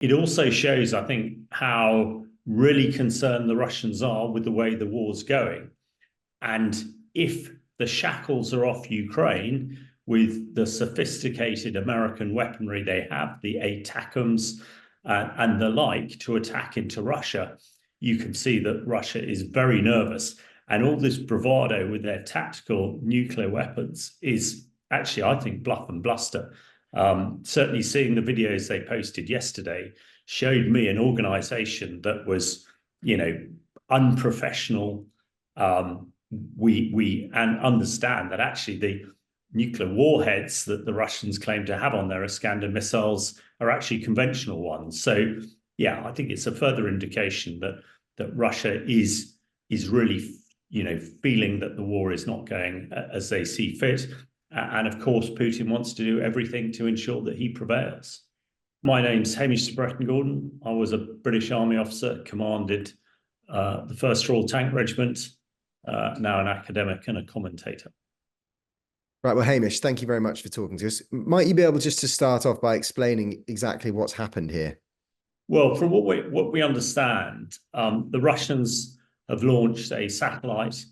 it also shows, I think, how really concerned the Russians are with the way the war's going. And if the shackles are off Ukraine with the sophisticated American weaponry they have, the ATACMS and the like, to attack into Russia, you can see that Russia is very nervous. And all this bravado with their tactical nuclear weapons is actually, I think, bluff and bluster. Certainly seeing the videos they posted yesterday showed me an organization that was, unprofessional. We understand that actually the nuclear warheads that the Russians claim to have on their Iskander missiles are actually conventional ones. So, yeah, I think it's a further indication that Russia is really, feeling that the war is not going as they see fit. And of course, Putin wants to do everything to ensure that he prevails. My name's Hamish de Bretton-Gordon. I was a British Army officer, commanded the 1st Royal Tank Regiment, now an academic and a commentator. Right, well, Hamish, thank you very much for talking to us. Might you be able just to start off by explaining exactly what's happened here? Well, from what we understand, the Russians have launched a satellite,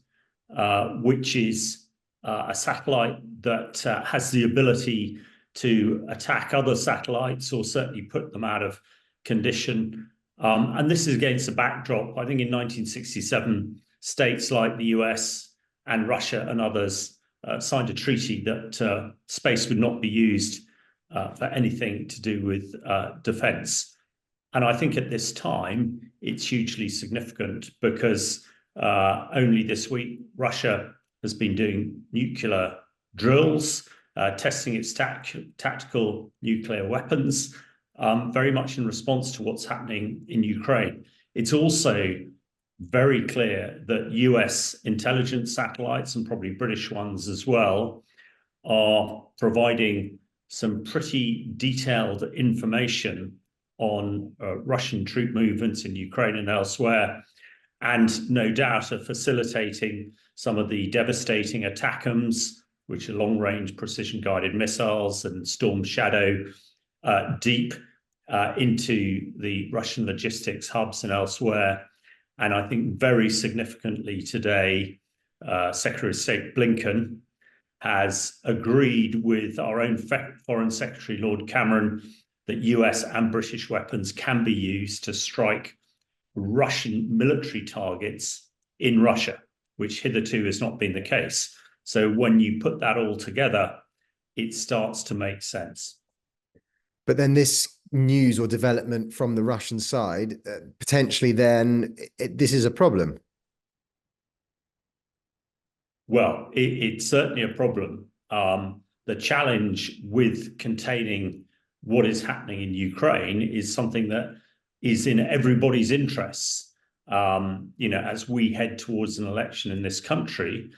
which is a satellite that has the ability to attack other satellites or certainly put them out of condition. And this is against a backdrop. I think in 1967, states like the US and Russia and others signed a treaty that space would not be used for anything to do with defense. And I think at this time, it's hugely significant because only this week, Russia has been doing nuclear drills, testing its tactical nuclear weapons, very much in response to what's happening in Ukraine. It's also very clear that US intelligence satellites, and probably British ones as well, are providing some pretty detailed information on Russian troop movements in Ukraine and elsewhere, and no doubt are facilitating some of the devastating ATACMS, which are long-range precision-guided missiles, and Storm Shadow deep into the Russian logistics hubs and elsewhere. And I think very significantly today, Secretary of State Blinken has agreed with our own Foreign Secretary, Lord Cameron, that US and British weapons can be used to strike Russian military targets in Russia, which hitherto has not been the case. So when you put that all together, it starts to make sense. But then this news or development from the Russian side, potentially then this is a problem. Well, it's certainly a problem. The challenge with containing what is happening in Ukraine is something that is in everybody's interests. As we head towards an election in this country,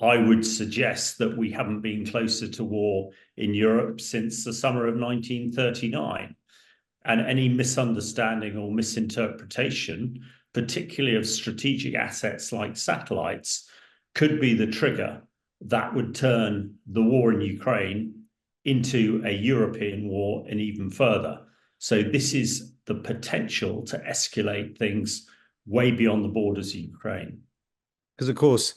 I would suggest that we haven't been closer to war in Europe since the summer of 1939. And any misunderstanding or misinterpretation, particularly of strategic assets like satellites, could be the trigger that would turn the war in Ukraine into a European war and even further. So this is the potential to escalate things way beyond the borders of Ukraine. Because, of course,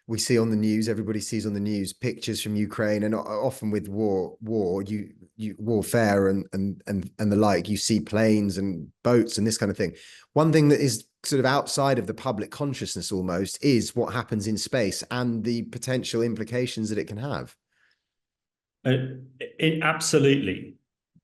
we see on the news, everybody sees on the news pictures from Ukraine, and often with warfare and the like, you see planes and boats and this kind of thing. One thing that is sort of outside of the public consciousness almost is what happens in space and the potential implications that it can have. Absolutely.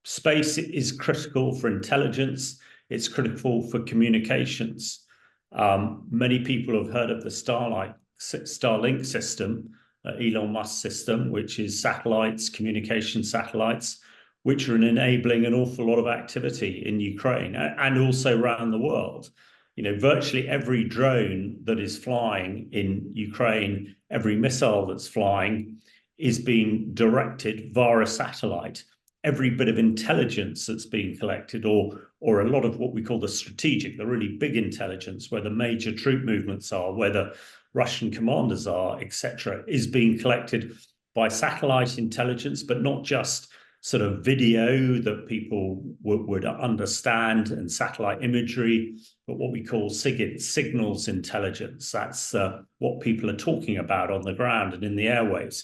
Space is critical for intelligence. It's critical for communications. Many people have heard of the Starlink system, Elon Musk system, which is satellites, communication satellites, which are enabling an awful lot of activity in Ukraine and also around the world. Virtually every drone that is flying in Ukraine, every missile that's flying is being directed via a satellite. Every bit of intelligence that's being collected, or a lot of what we call the strategic, the really big intelligence, where the major troop movements are, where the Russian commanders are, etc., is being collected by satellite intelligence, but not just sort of video that people would understand and satellite imagery, but what we call signals intelligence. That's what people are talking about on the ground and in the airwaves.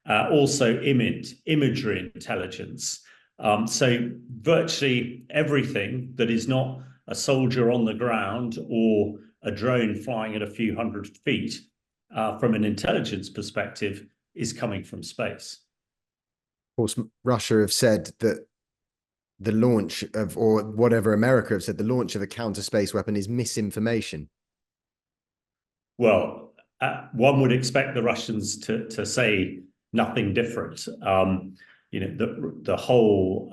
Also imagery intelligence. So virtually everything that is not a soldier on the ground or a drone flying at a few hundred feet from an intelligence perspective is coming from space. Of course, Russia have said that the launch of, or whatever America have said, the launch of a counter space weapon is misinformation. Well, one would expect the Russians to say nothing different. The whole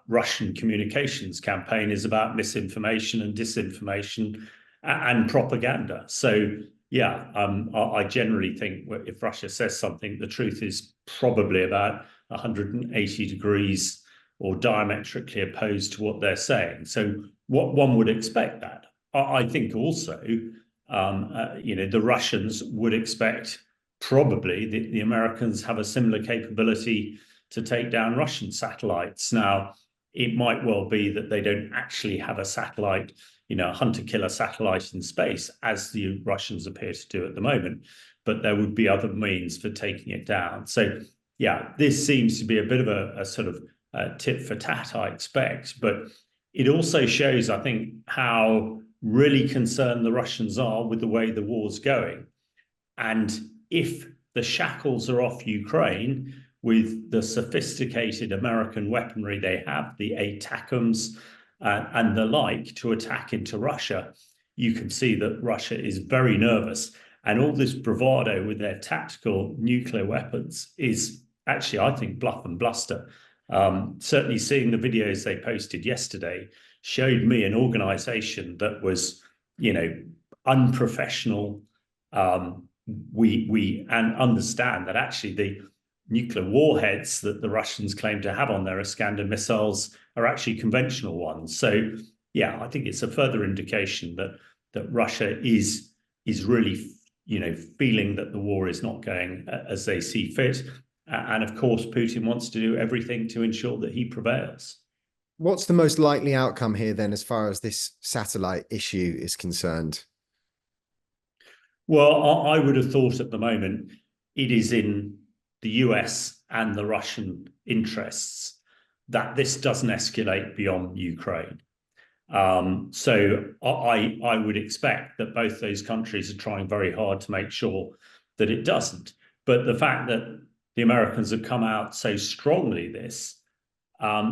Russian communications campaign is about misinformation and disinformation and propaganda. So yeah, I generally think if Russia says something, the truth is probably about 180 degrees or diametrically opposed to what they're saying. So what one would expect that. I think also, the Russians would expect probably the Americans have a similar capability to take down Russian satellites. Now, it might well be that they don't actually have a satellite, a hunter-killer satellite in space, as the Russians appear to do at the moment, but there would be other means for taking it down. So, yeah, this seems to be a bit of a sort of tit for tat, I expect, but it also shows, I think, how really concerned the Russians are with the way the war's going. And if the shackles are off Ukraine with the sophisticated American weaponry they have, the ATACMS and the like, to attack into Russia, you can see that Russia is very nervous. And all this bravado with their tactical nuclear weapons is actually, I think, bluff and bluster. Certainly seeing the videos they posted yesterday showed me an organization that was, unprofessional. We understand that actually the nuclear warheads that the Russians claim to have on their Iskander missiles are actually conventional ones. So yeah, I think it's a further indication that Russia is really, feeling that the war is not going as they see fit. And of course, Putin wants to do everything to ensure that he prevails. What's the most likely outcome here then, as far as this satellite issue is concerned? Well, I would have thought at the moment it is in the US and the Russian interests that this doesn't escalate beyond Ukraine. So I would expect that both those countries are trying very hard to make sure that it doesn't. But the fact that the Americans have come out so strongly this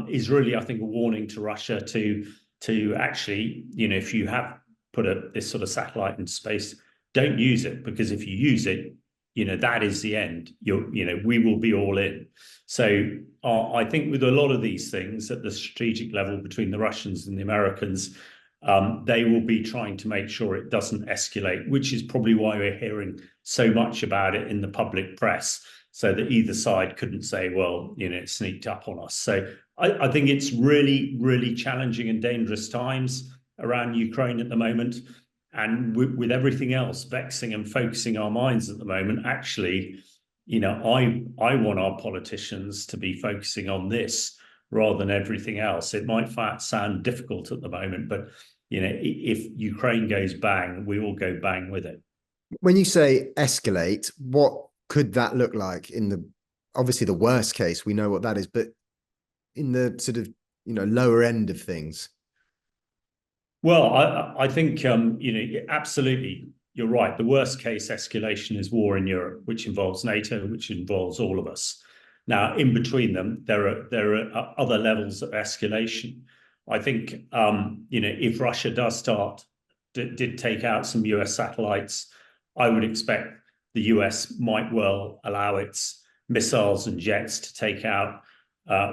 is really, I think, a warning to Russia to actually, if you have put this sort of satellite into space, don't use it, because if you use it, that is the end. We will be all in. So I think with a lot of these things at the strategic level between the Russians and the Americans, they will be trying to make sure it doesn't escalate, which is probably why we're hearing so much about it in the public press, so that either side couldn't say, well, it sneaked up on us. So I think it's really, really challenging and dangerous times around Ukraine at the moment. And with everything else vexing and focusing our minds at the moment, actually, I want our politicians to be focusing on this rather than everything else. It might sound difficult at the moment, but if Ukraine goes bang, we all go bang with it. When you say escalate, what could that look like obviously the worst case? We know what that is, but in the sort of lower end of things. Well, I think absolutely, you're right. The worst case escalation is war in Europe, which involves NATO, which involves all of us. Now, in between them, there are other levels of escalation. I think if Russia did take out some US satellites, I would expect the US might well allow its missiles and jets to take out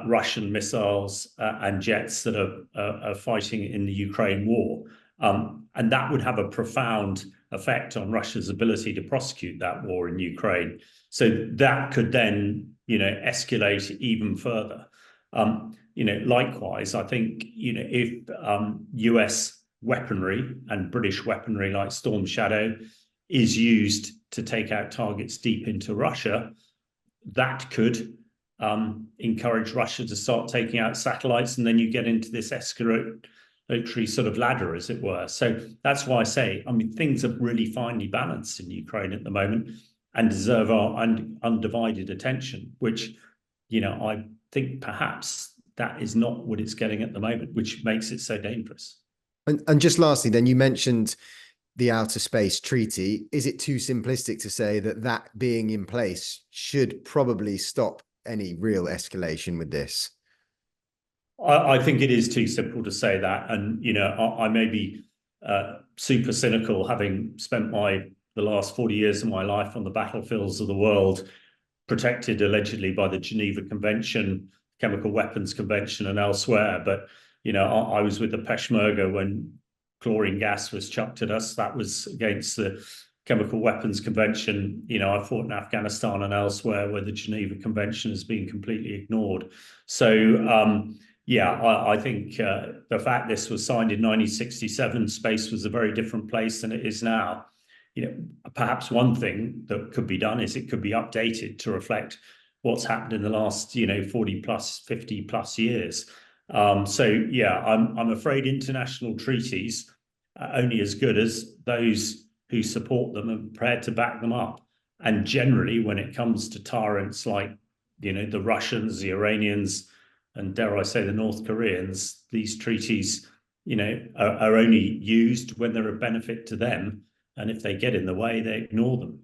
Russian missiles and jets that are fighting in the Ukraine war. And that would have a profound effect on Russia's ability to prosecute that war in Ukraine. So that could then, escalate even further. Likewise, I think, if US weaponry and British weaponry like Storm Shadow is used to take out targets deep into Russia, that could encourage Russia to start taking out satellites, and then you get into this escalatory sort of ladder, as it were. So that's why I say, I mean, things are really finely balanced in Ukraine at the moment and deserve our undivided attention, which, I think perhaps that is not what it's getting at the moment, which makes it so dangerous. And just lastly, then, you mentioned the Outer Space Treaty. Is it too simplistic to say that that being in place should probably stop any real escalation with this? I think it is too simple to say that. And, I may be super cynical, having spent the last 40 years of my life on the battlefields of the world, protected allegedly by the Geneva Convention, Chemical Weapons Convention, and elsewhere. But, I was with the Peshmerga when chlorine gas was chucked at us. That was against the Chemical Weapons Convention. I fought in Afghanistan and elsewhere where the Geneva Convention has been completely ignored. So, I think the fact this was signed in 1967, space was a very different place than it is now. Perhaps one thing that could be done is it could be updated to reflect what's happened in the last, 40 plus, 50 plus years. I'm afraid international treaties are only as good as those who support them and prepared to back them up. And generally, when it comes to tyrants like, the Russians, the Iranians, and dare I say the North Koreans, these treaties, are only used when they're a benefit to them. And if they get in the way, they ignore them.